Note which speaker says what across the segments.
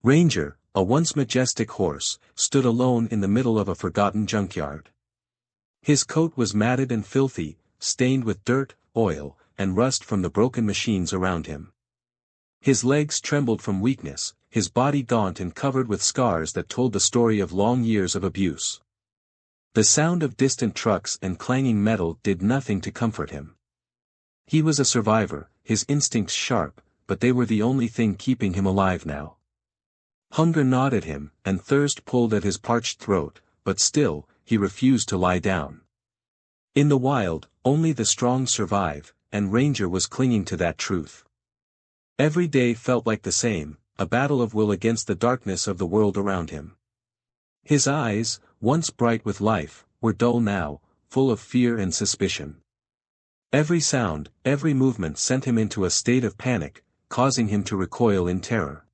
Speaker 1: Ranger, a once majestic horse, stood alone in the middle of a forgotten junkyard. His coat was matted and filthy, stained with dirt, oil, and rust from the broken machines around him. His legs trembled from weakness, his body gaunt and covered with scars that told the story of long years of abuse. The sound of distant trucks and clanging metal did nothing to comfort him. He was a survivor, his instincts sharp, but they were the only thing keeping him alive now. Hunger gnawed at him, and thirst pulled at his parched throat, but still, he refused to lie down. In the wild, only the strong survive, and Ranger was clinging to that truth. Every day felt like the same, a battle of will against the darkness of the world around him. His eyes, once bright with life, were dull now, full of fear and suspicion. Every sound, every movement sent him into a state of panic, causing him to recoil in terror.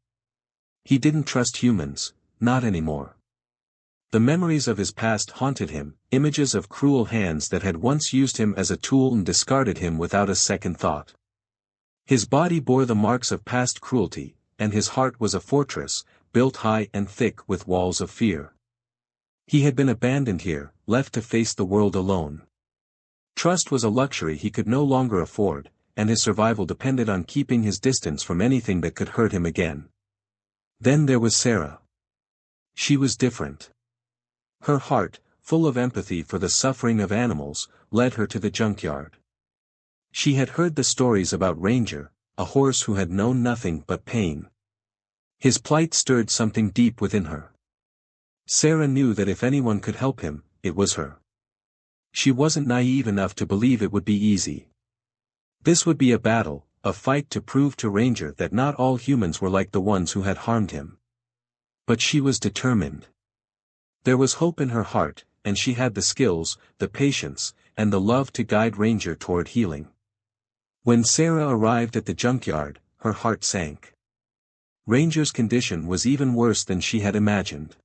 Speaker 1: He didn't trust humans, not anymore. The memories of his past haunted him, images of cruel hands that had once used him as a tool and discarded him without a second thought. His body bore the marks of past cruelty, and his heart was a fortress, built high and thick with walls of fear. He had been abandoned here, left to face the world alone. Trust was a luxury he could no longer afford, and his survival depended on keeping his distance from anything that could hurt him again. Then there was Sarah. She was different. Her heart, full of empathy for the suffering of animals, led her to the junkyard. She had heard the stories about Ranger, a horse who had known nothing but pain. His plight stirred something deep within her. Sarah knew that if anyone could help him, it was her. She wasn't naive enough to believe it would be easy. This would be a battle, a fight to prove to Ranger that not all humans were like the ones who had harmed him. But she was determined. There was hope in her heart, and she had the skills, the patience, and the love to guide Ranger toward healing. When Sarah arrived at the junkyard, her heart sank. Ranger's condition was even worse than she had imagined.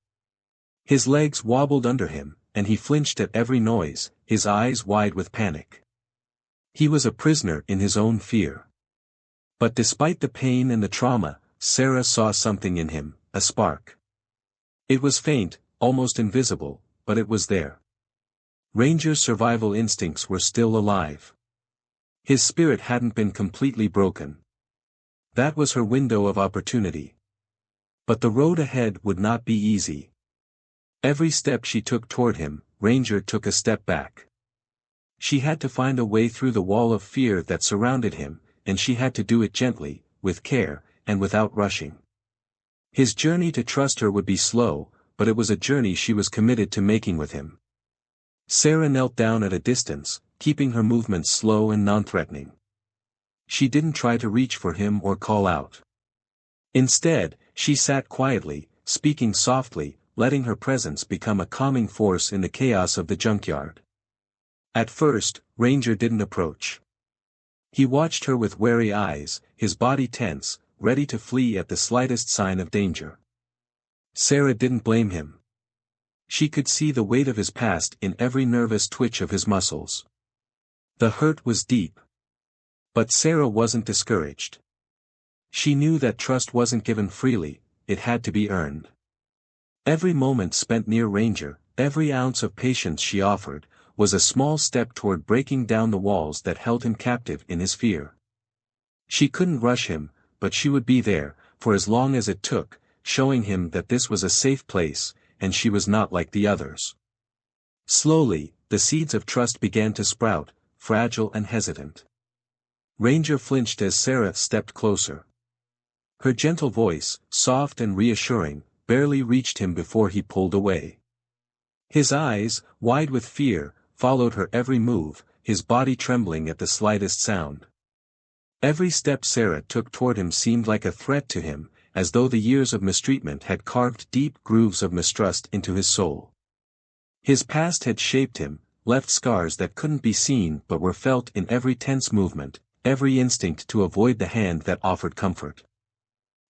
Speaker 1: His legs wobbled under him, and he flinched at every noise, his eyes wide with panic. He was a prisoner in his own fear. But despite the pain and the trauma, Sarah saw something in him, a spark. It was faint, almost invisible, but it was there. Ranger's survival instincts were still alive. His spirit hadn't been completely broken. That was her window of opportunity. But the road ahead would not be easy. Every step she took toward him, Ranger took a step back. She had to find a way through the wall of fear that surrounded him, and she had to do it gently, with care, and without rushing. His journey to trust her would be slow, but it was a journey she was committed to making with him. Sarah knelt down at a distance, keeping her movements slow and non-threatening. She didn't try to reach for him or call out. Instead, she sat quietly, speaking softly, letting her presence become a calming force in the chaos of the junkyard. At first, Ranger didn't approach. He watched her with wary eyes, his body tense, ready to flee at the slightest sign of danger. Sarah didn't blame him. She could see the weight of his past in every nervous twitch of his muscles. The hurt was deep. But Sarah wasn't discouraged. She knew that trust wasn't given freely, it had to be earned. Every moment spent near Ranger, every ounce of patience she offered, was a small step toward breaking down the walls that held him captive in his fear. She couldn't rush him, but she would be there, for as long as it took, showing him that this was a safe place, and she was not like the others. Slowly, the seeds of trust began to sprout, fragile and hesitant. Ranger flinched as Sarah stepped closer. Her gentle voice, soft and reassuring, barely reached him before he pulled away. His eyes, wide with fear, followed her every move, his body trembling at the slightest sound. Every step Sarah took toward him seemed like a threat to him, as though the years of mistreatment had carved deep grooves of mistrust into his soul. His past had shaped him, left scars that couldn't be seen but were felt in every tense movement, every instinct to avoid the hand that offered comfort.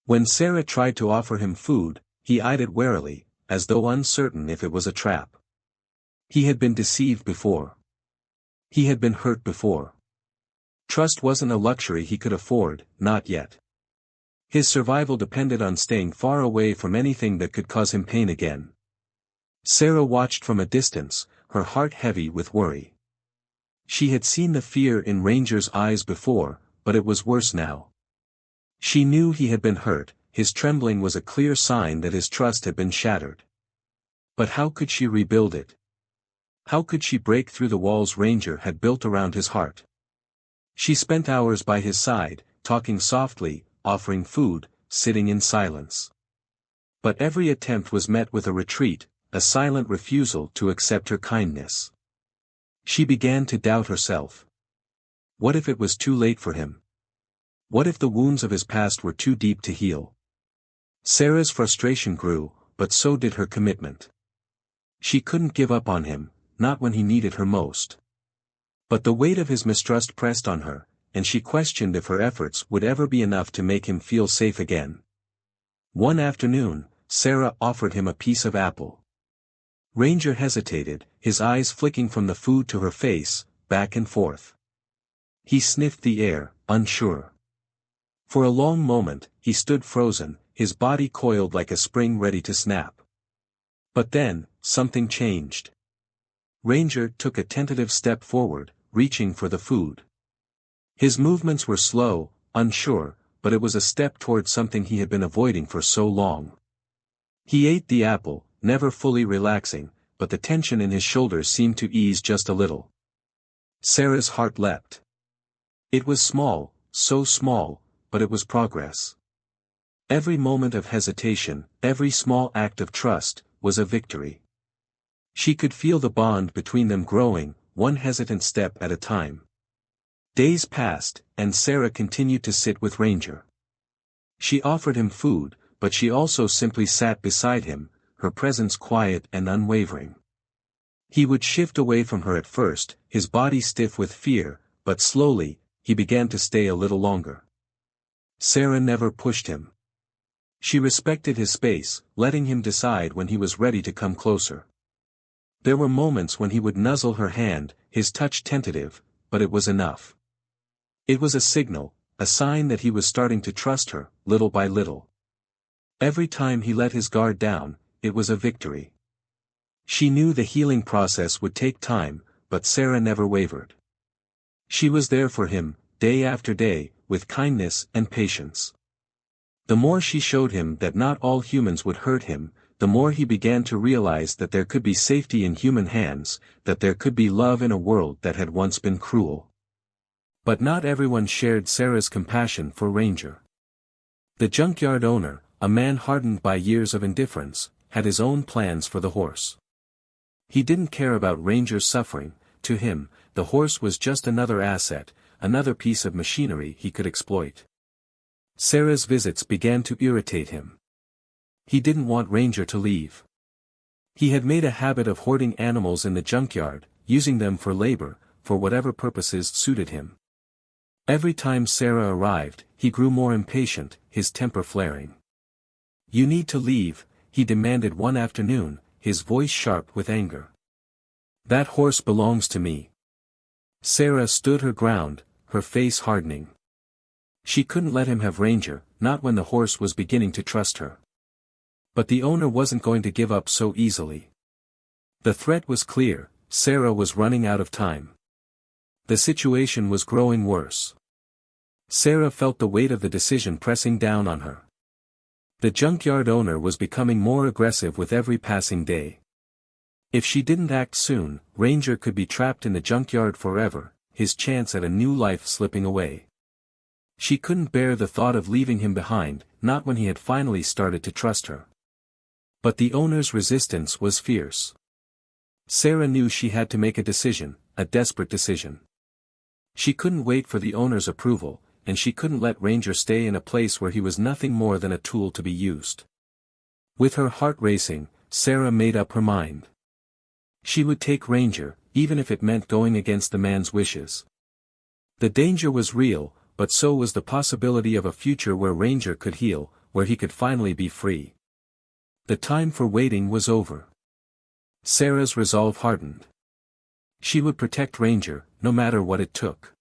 Speaker 1: When Sarah tried to offer him food, he eyed it warily, as though uncertain if it was a trap. He had been deceived before. He had been hurt before. Trust wasn't a luxury he could afford, not yet. His survival depended on staying far away from anything that could cause him pain again. Sarah watched from a distance, her heart heavy with worry. She had seen the fear in Ranger's eyes before, but it was worse now. She knew he had been hurt, his trembling was a clear sign that his trust had been shattered. But how could she rebuild it? How could she break through the walls Ranger had built around his heart? She spent hours by his side, talking softly, offering food, sitting in silence. But every attempt was met with a retreat, a silent refusal to accept her kindness. She began to doubt herself. What if it was too late for him? What if the wounds of his past were too deep to heal? Sarah's frustration grew, but so did her commitment. She couldn't give up on him, not when he needed her most. But the weight of his mistrust pressed on her, and she questioned if her efforts would ever be enough to make him feel safe again. One afternoon, Sarah offered him a piece of apple. Ranger hesitated, his eyes flicking from the food to her face, back and forth. He sniffed the air, unsure. For a long moment, he stood frozen, his body coiled like a spring ready to snap. But then, something changed. Ranger took a tentative step forward, reaching for the food. His movements were slow, unsure, but it was a step toward something he had been avoiding for so long. He ate the apple, never fully relaxing, but the tension in his shoulders seemed to ease just a little. Sarah's heart leapt. It was small, so small, but it was progress. Every moment of hesitation, every small act of trust, was a victory. She could feel the bond between them growing, one hesitant step at a time. Days passed, and Sarah continued to sit with Ranger. She offered him food, but she also simply sat beside him, her presence quiet and unwavering. He would shift away from her at first, his body stiff with fear, but slowly, he began to stay a little longer. Sarah never pushed him. She respected his space, letting him decide when he was ready to come closer. There were moments when he would nuzzle her hand, his touch tentative, but it was enough. It was a signal, a sign that he was starting to trust her, little by little. Every time he let his guard down, it was a victory. She knew the healing process would take time, but Sarah never wavered. She was there for him, day after day, with kindness and patience. The more she showed him that not all humans would hurt him, the more he began to realize that there could be safety in human hands, that there could be love in a world that had once been cruel. But not everyone shared Sarah's compassion for Ranger. The junkyard owner, a man hardened by years of indifference, had his own plans for the horse. He didn't care about Ranger's suffering. To him, the horse was just another asset, another piece of machinery he could exploit. Sarah's visits began to irritate him. He didn't want Ranger to leave. He had made a habit of hoarding animals in the junkyard, using them for labor, for whatever purposes suited him. Every time Sarah arrived, he grew more impatient, his temper flaring. "You need to leave," he demanded one afternoon, his voice sharp with anger. "That horse belongs to me." Sarah stood her ground, her face hardening. She couldn't let him have Ranger, not when the horse was beginning to trust her. But the owner wasn't going to give up so easily. The threat was clear, Sarah was running out of time. The situation was growing worse. Sarah felt the weight of the decision pressing down on her. The junkyard owner was becoming more aggressive with every passing day. If she didn't act soon, Ranger could be trapped in the junkyard forever, his chance at a new life slipping away. She couldn't bear the thought of leaving him behind, not when he had finally started to trust her. But the owner's resistance was fierce. Sarah knew she had to make a decision, a desperate decision. She couldn't wait for the owner's approval, and she couldn't let Ranger stay in a place where he was nothing more than a tool to be used. With her heart racing, Sarah made up her mind. She would take Ranger, even if it meant going against the man's wishes. The danger was real, but so was the possibility of a future where Ranger could heal, where he could finally be free. The time for waiting was over. Sarah's resolve hardened. She would protect Ranger, no matter what it took.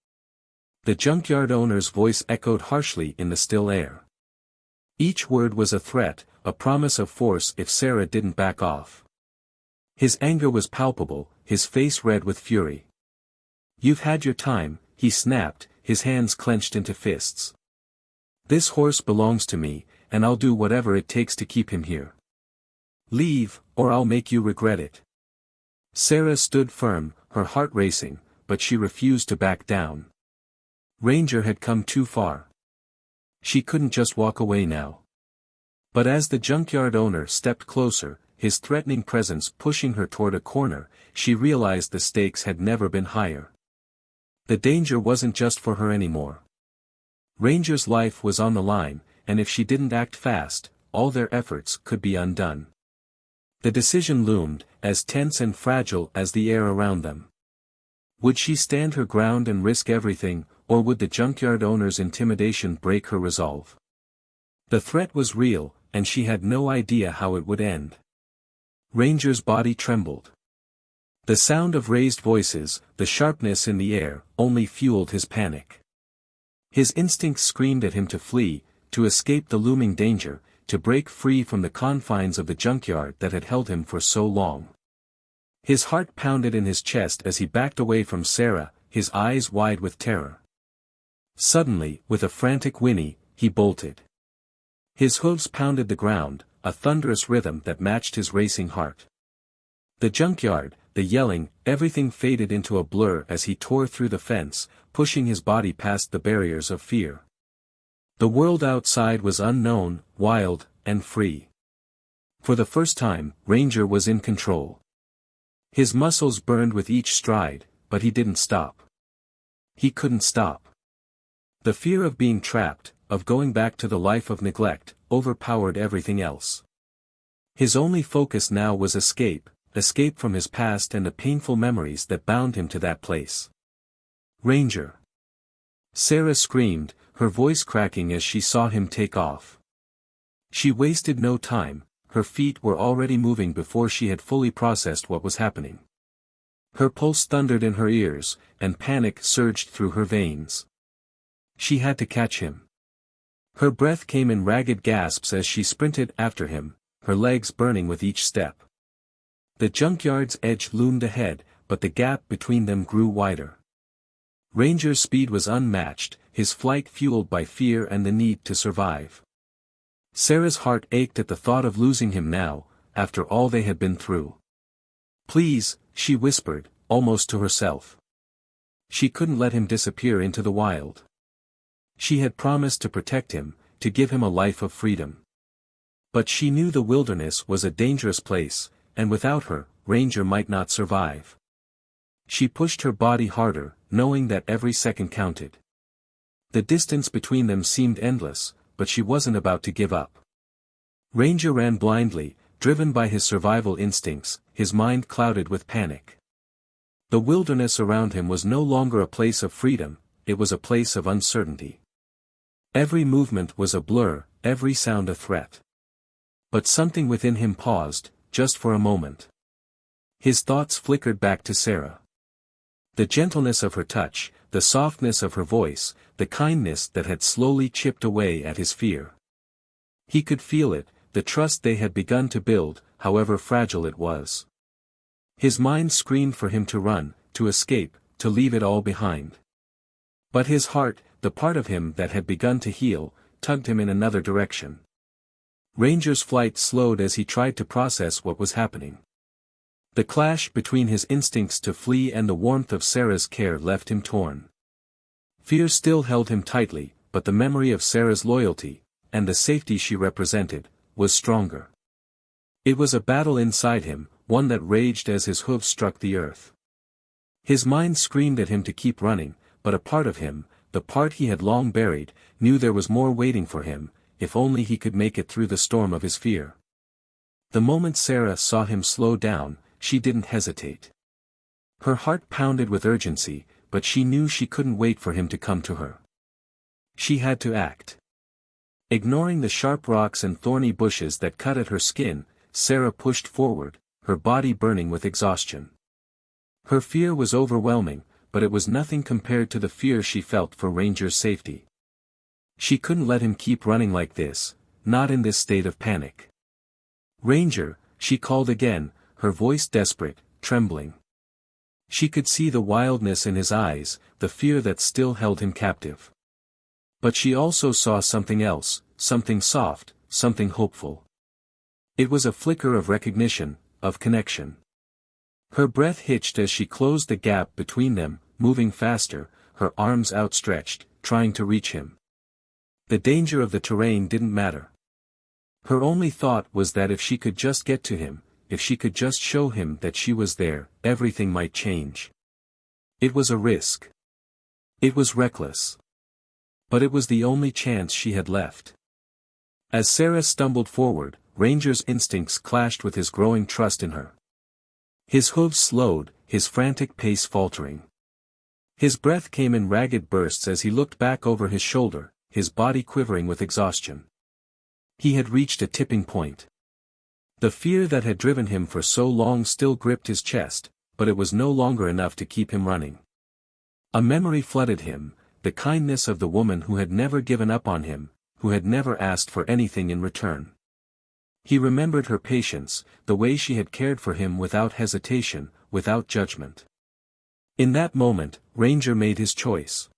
Speaker 1: The junkyard owner's voice echoed harshly in the still air. Each word was a threat, a promise of force if Sarah didn't back off. His anger was palpable, his face red with fury. "You've had your time," he snapped, his hands clenched into fists. "This horse belongs to me, and I'll do whatever it takes to keep him here. Leave, or I'll make you regret it." Sarah stood firm, her heart racing, but she refused to back down. Ranger had come too far. She couldn't just walk away now. But as the junkyard owner stepped closer, his threatening presence pushing her toward a corner, she realized the stakes had never been higher. The danger wasn't just for her anymore. Ranger's life was on the line, and if she didn't act fast, all their efforts could be undone. The decision loomed, as tense and fragile as the air around them. Would she stand her ground and risk everything, or would the junkyard owner's intimidation break her resolve? The threat was real, and she had no idea how it would end. Ranger's body trembled. The sound of raised voices, the sharpness in the air, only fueled his panic. His instincts screamed at him to flee, to escape the looming danger, to break free from the confines of the junkyard that had held him for so long. His heart pounded in his chest as he backed away from Sarah, his eyes wide with terror. Suddenly, with a frantic whinny, he bolted. His hooves pounded the ground, a thunderous rhythm that matched his racing heart. The junkyard, the yelling, everything faded into a blur as he tore through the fence, pushing his body past the barriers of fear. The world outside was unknown, wild, and free. For the first time, Ranger was in control. His muscles burned with each stride, but he didn't stop. He couldn't stop. The fear of being trapped, of going back to the life of neglect, overpowered everything else. His only focus now was escape from his past and the painful memories that bound him to that place. "Ranger!" Sarah screamed, her voice cracking as she saw him take off. She wasted no time, her feet were already moving before she had fully processed what was happening. Her pulse thundered in her ears, and panic surged through her veins. She had to catch him. Her breath came in ragged gasps as she sprinted after him, her legs burning with each step. The junkyard's edge loomed ahead, but the gap between them grew wider. Ranger's speed was unmatched, his flight fueled by fear and the need to survive. Sarah's heart ached at the thought of losing him now, after all they had been through. "Please," she whispered, almost to herself. She couldn't let him disappear into the wild. She had promised to protect him, to give him a life of freedom. But she knew the wilderness was a dangerous place, and without her, Ranger might not survive. She pushed her body harder, knowing that every second counted. The distance between them seemed endless, but she wasn't about to give up. Ranger ran blindly, driven by his survival instincts, his mind clouded with panic. The wilderness around him was no longer a place of freedom, it was a place of uncertainty. Every movement was a blur, every sound a threat. But something within him paused, just for a moment. His thoughts flickered back to Sarah. The gentleness of her touch, the softness of her voice, the kindness that had slowly chipped away at his fear. He could feel it, the trust they had begun to build, however fragile it was. His mind screamed for him to run, to escape, to leave it all behind. But his heart, the part of him that had begun to heal, tugged him in another direction. Ranger's flight slowed as he tried to process what was happening. The clash between his instincts to flee and the warmth of Sarah's care left him torn. Fear still held him tightly, but the memory of Sarah's loyalty, and the safety she represented, was stronger. It was a battle inside him, one that raged as his hooves struck the earth. His mind screamed at him to keep running, but a part of him, the part he had long buried, knew there was more waiting for him, if only he could make it through the storm of his fear. The moment Sarah saw him slow down, she didn't hesitate. Her heart pounded with urgency, but she knew she couldn't wait for him to come to her. She had to act. Ignoring the sharp rocks and thorny bushes that cut at her skin, Sarah pushed forward, her body burning with exhaustion. Her fear was overwhelming, but it was nothing compared to the fear she felt for Ranger's safety. She couldn't let him keep running like this, not in this state of panic. "Ranger," she called again, her voice desperate, trembling. She could see the wildness in his eyes, the fear that still held him captive. But she also saw something else, something soft, something hopeful. It was a flicker of recognition, of connection. Her breath hitched as she closed the gap between them, moving faster, her arms outstretched, trying to reach him. The danger of the terrain didn't matter. Her only thought was that if she could just get to him, if she could just show him that she was there, everything might change. It was a risk. It was reckless. But it was the only chance she had left. As Sarah stumbled forward, Ranger's instincts clashed with his growing trust in her. His hooves slowed, his frantic pace faltering. His breath came in ragged bursts as he looked back over his shoulder, his body quivering with exhaustion. He had reached a tipping point. The fear that had driven him for so long still gripped his chest, but it was no longer enough to keep him running. A memory flooded him, the kindness of the woman who had never given up on him, who had never asked for anything in return. He remembered her patience, the way she had cared for him without hesitation, without judgment. In that moment, Ranger made his choice.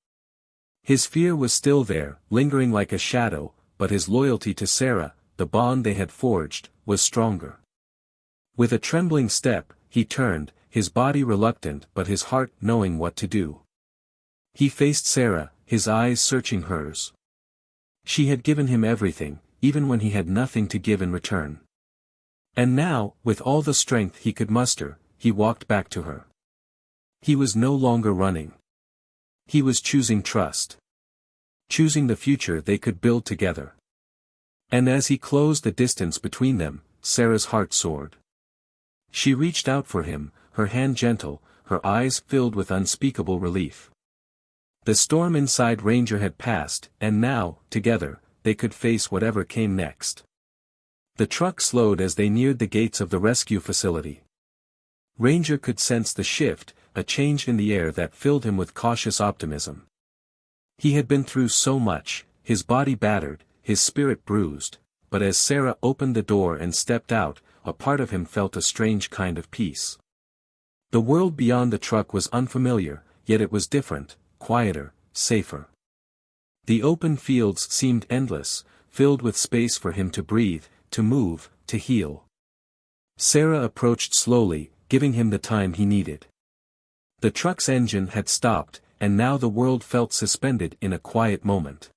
Speaker 1: His fear was still there, lingering like a shadow, but his loyalty to Sarah, the bond they had forged, was stronger. With a trembling step, he turned, his body reluctant but his heart knowing what to do. He faced Sarah, his eyes searching hers. She had given him everything, even when he had nothing to give in return. And now, with all the strength he could muster, he walked back to her. He was no longer running. He was choosing trust. Choosing the future they could build together. And as he closed the distance between them, Sarah's heart soared. She reached out for him, her hand gentle, her eyes filled with unspeakable relief. The storm inside Ranger had passed, and now, together, they could face whatever came next. The truck slowed as they neared the gates of the rescue facility. Ranger could sense the shift, a change in the air that filled him with cautious optimism. He had been through so much, his body battered, his spirit bruised, but as Sarah opened the door and stepped out, a part of him felt a strange kind of peace. The world beyond the truck was unfamiliar, yet it was different, quieter, safer. The open fields seemed endless, filled with space for him to breathe, to move, to heal. Sarah approached slowly, giving him the time he needed. The truck's engine had stopped, and now the world felt suspended in a quiet moment.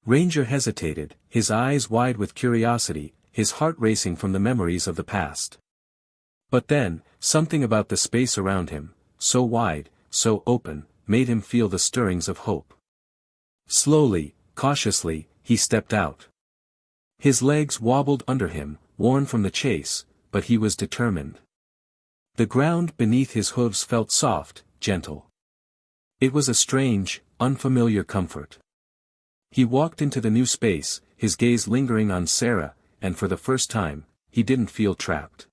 Speaker 1: Ranger hesitated, his eyes wide with curiosity, his heart racing from the memories of the past. But then, something about the space around him, so wide, so open, made him feel the stirrings of hope. Slowly, cautiously, he stepped out. His legs wobbled under him, worn from the chase, but he was determined. The ground beneath his hooves felt soft, gentle. It was a strange, unfamiliar comfort. He walked into the new space, his gaze lingering on Sarah, and for the first time, he didn't feel trapped.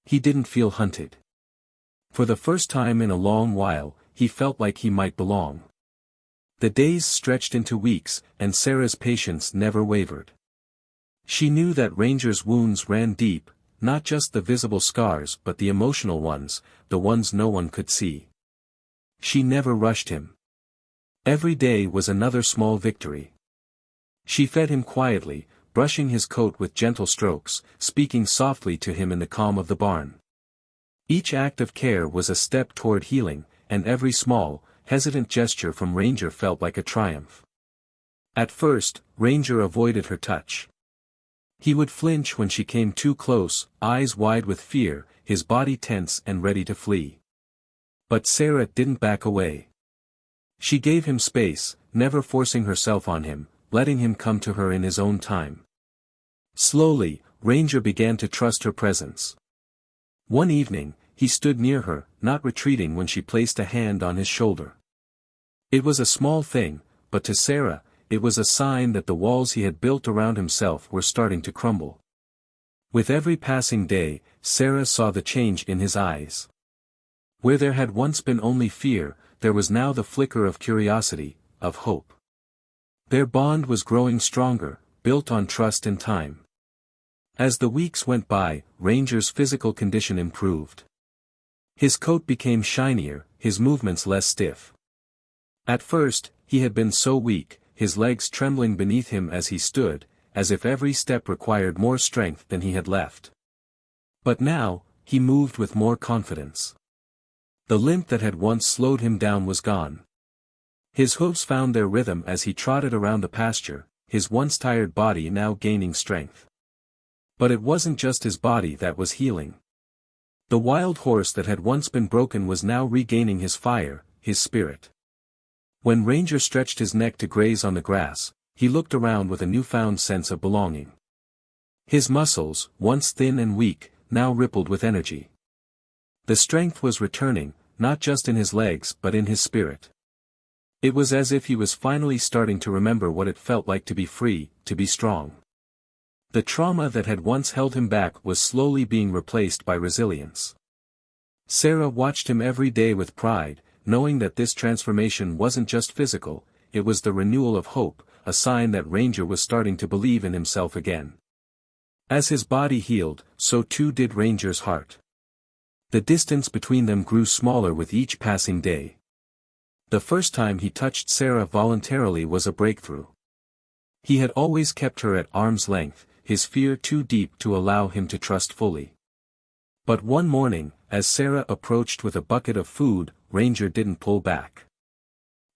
Speaker 1: He didn't feel hunted. For the first time in a long while, he felt like he might belong. The days stretched into weeks, and Sarah's patience never wavered. She knew that Ranger's wounds ran deep, not just the visible scars but the emotional ones, the ones no one could see. She never rushed him. Every day was another small victory. She fed him quietly, brushing his coat with gentle strokes, speaking softly to him in the calm of the barn. Each act of care was a step toward healing, and every small, hesitant gesture from Ranger felt like a triumph. At first, Ranger avoided her touch. He would flinch when she came too close, eyes wide with fear, his body tense and ready to flee. But Sarah didn't back away. She gave him space, never forcing herself on him, letting him come to her in his own time. Slowly, Ranger began to trust her presence. One evening, he stood near her, not retreating when she placed a hand on his shoulder. It was a small thing, but to Sarah, it was a sign that the walls he had built around himself were starting to crumble. With every passing day, Sarah saw the change in his eyes. Where there had once been only fear, there was now the flicker of curiosity, of hope. Their bond was growing stronger, built on trust and time. As the weeks went by, Ranger's physical condition improved. His coat became shinier, his movements less stiff. At first, he had been so weak, his legs trembling beneath him as he stood, as if every step required more strength than he had left. But now, he moved with more confidence. The limp that had once slowed him down was gone. His hooves found their rhythm as he trotted around the pasture, his once tired body now gaining strength. But it wasn't just his body that was healing. The wild horse that had once been broken was now regaining his fire, his spirit. When Ranger stretched his neck to graze on the grass, he looked around with a newfound sense of belonging. His muscles, once thin and weak, now rippled with energy. The strength was returning, not just in his legs but in his spirit. It was as if he was finally starting to remember what it felt like to be free, to be strong. The trauma that had once held him back was slowly being replaced by resilience. Sarah watched him every day with pride, knowing that this transformation wasn't just physical, it was the renewal of hope, a sign that Ranger was starting to believe in himself again. As his body healed, so too did Ranger's heart. The distance between them grew smaller with each passing day. The first time he touched Sarah voluntarily was a breakthrough. He had always kept her at arm's length, his fear too deep to allow him to trust fully. But one morning, as Sarah approached with a bucket of food, Ranger didn't pull back.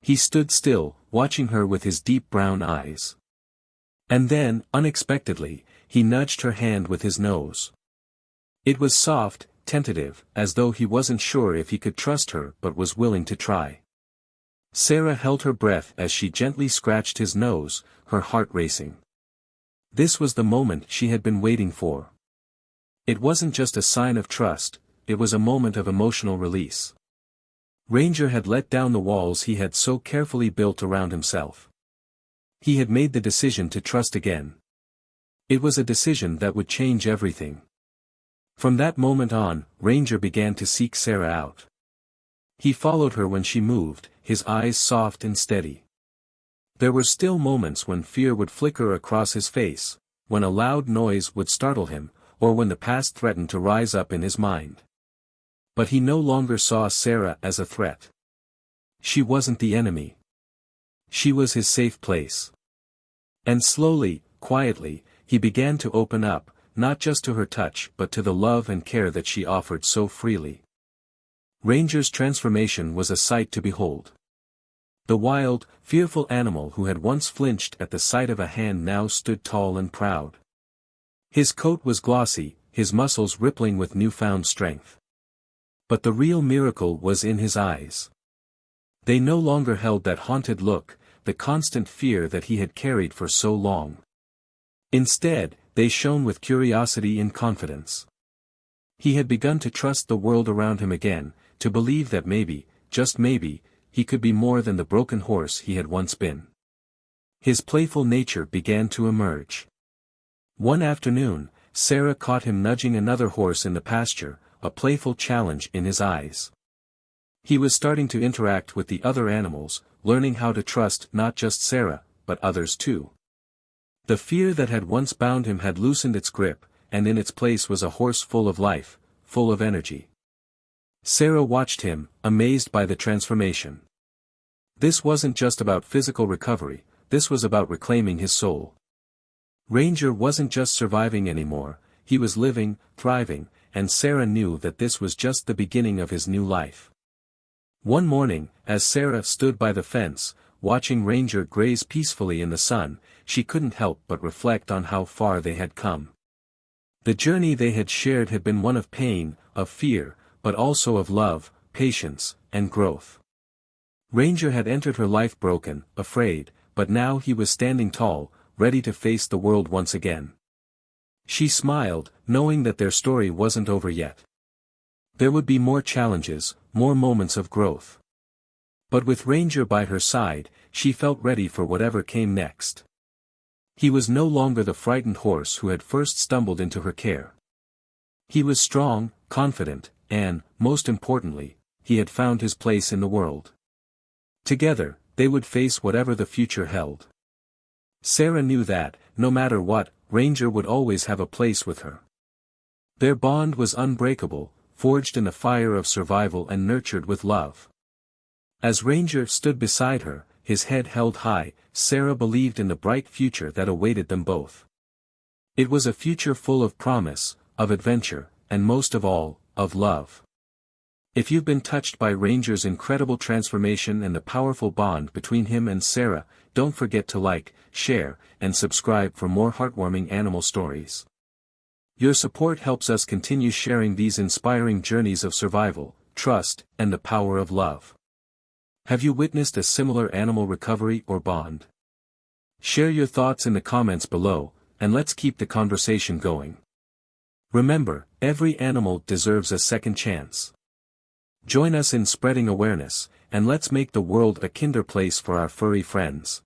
Speaker 1: He stood still, watching her with his deep brown eyes. And then, unexpectedly, he nudged her hand with his nose. It was soft, tentative, as though he wasn't sure if he could trust her but was willing to try. Sarah held her breath as she gently scratched his nose, her heart racing. This was the moment she had been waiting for. It wasn't just a sign of trust, it was a moment of emotional release. Ranger had let down the walls he had so carefully built around himself. He had made the decision to trust again. It was a decision that would change everything. From that moment on, Ranger began to seek Sarah out. He followed her when she moved, his eyes soft and steady. There were still moments when fear would flicker across his face, when a loud noise would startle him, or when the past threatened to rise up in his mind. But he no longer saw Sarah as a threat. She wasn't the enemy. She was his safe place. And slowly, quietly, he began to open up, not just to her touch but to the love and care that she offered so freely. Ranger's transformation was a sight to behold. The wild, fearful animal who had once flinched at the sight of a hand now stood tall and proud. His coat was glossy, his muscles rippling with newfound strength. But the real miracle was in his eyes. They no longer held that haunted look, the constant fear that he had carried for so long. Instead, they shone with curiosity and confidence. He had begun to trust the world around him again, to believe that maybe, just maybe, he could be more than the broken horse he had once been. His playful nature began to emerge. One afternoon, Sarah caught him nudging another horse in the pasture, a playful challenge in his eyes. He was starting to interact with the other animals, learning how to trust not just Sarah, but others too. The fear that had once bound him had loosened its grip, and in its place was a horse full of life, full of energy. Sarah watched him, amazed by the transformation. This wasn't just about physical recovery, this was about reclaiming his soul. Ranger wasn't just surviving anymore, he was living, thriving, and Sarah knew that this was just the beginning of his new life. One morning, as Sarah stood by the fence, watching Ranger graze peacefully in the sun, she couldn't help but reflect on how far they had come. The journey they had shared had been one of pain, of fear, but also of love, patience, and growth. Ranger had entered her life broken, afraid, but now he was standing tall, ready to face the world once again. She smiled, knowing that their story wasn't over yet. There would be more challenges, more moments of growth. But with Ranger by her side, she felt ready for whatever came next. He was no longer the frightened horse who had first stumbled into her care. He was strong, confident, and, most importantly, he had found his place in the world. Together, they would face whatever the future held. Sarah knew that, no matter what, Ranger would always have a place with her. Their bond was unbreakable, forged in a fire of survival and nurtured with love. As Ranger stood beside her, his head held high, Sarah believed in the bright future that awaited them both. It was a future full of promise, of adventure, and most of all, of love. If you've been touched by Ranger's incredible transformation and the powerful bond between him and Sarah, don't forget to like, share, and subscribe for more heartwarming animal stories. Your support helps us continue sharing these inspiring journeys of survival, trust, and the power of love. Have you witnessed a similar animal recovery or bond? Share your thoughts in the comments below, and let's keep the conversation going. Remember, every animal deserves a second chance. Join us in spreading awareness, and let's make the world a kinder place for our furry friends.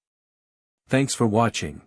Speaker 1: Thanks for watching.